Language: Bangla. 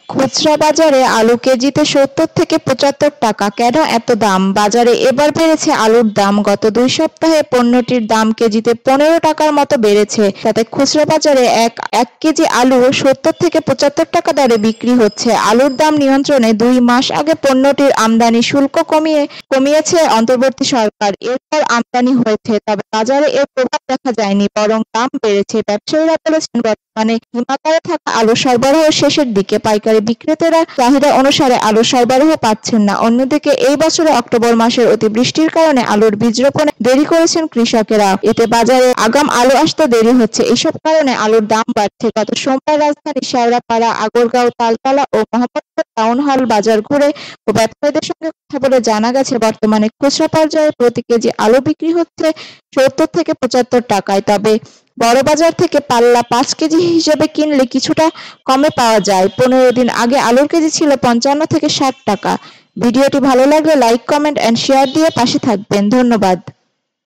খুচরা বাজারে আলু কেজিতে ৭০ থেকে ৭৫ টাকা। কেন এত দাম? বাজারে এবার বেড়েছে আলুর দাম। গত ২ সপ্তাহে পণ্যটির দাম কেজিতে ১৫ টাকার মতো বেড়েছে। তাতে খুচরা বাজারে এক কেজি আলু ৭০ থেকে ৭৫ টাকা দরে বিক্রি হচ্ছে। আলুর দাম নিয়ন্ত্রণে ২ মাস আগে পণ্যটির আমদানি শুল্ক কমিয়েছে অন্তর্বর্তী সরকার। এরপর আমদানি হয়েছে, তবে বাজারে এর প্রভাব দেখা যায়নি, বরং দাম বেড়েছে। ব্যবসায়ীরা বলেছেন, বর্তমানে হিমাগারে থাকা আলু সরবরাহ শেষের দিকে। পাইকারি বিক্রেতারা চাহিদা অনুসারে আলুর সরবরাহ পাচ্ছেন না। অন্যদিকে এই বছরের অক্টোবর মাসের অতিবৃষ্টির কারণে আলুর বীজ রোপণে দেরি করেছেন কৃষকেরা। এতে বাজারে আগাম আলু আসতে দেরি হচ্ছে। এসব কারণে আলুর দাম বাড়ছে। গত সোমবার রাজধানীর শেওড়াপাড়া, আগারগাঁও, তালতলা ও মোহাম্মদপুর টাউন হল বাজার ঘুরে ও ব্যবসায়ীদের সঙ্গে কথা বলে জানা গেছে, বর্তমানে খুচরা পর্যায়ে প্রতি কেজি আলু বিক্রি হচ্ছে ৭০ থেকে ৭৫ টাকায়। তবে বড় বাজার থেকে পাল্লা ৫ কেজি হিসেবে কিনলে কিছুটা কমে পাওয়া যায়। ১৫ দিন আগে আলুর কেজি ছিল ৫৫ থেকে ৬০ টাকা। ভিডিওটি ভালো লাগলে লাইক, কমেন্ট এন্ড শেয়ার দিয়ে পাশে থাকবেন। ধন্যবাদ।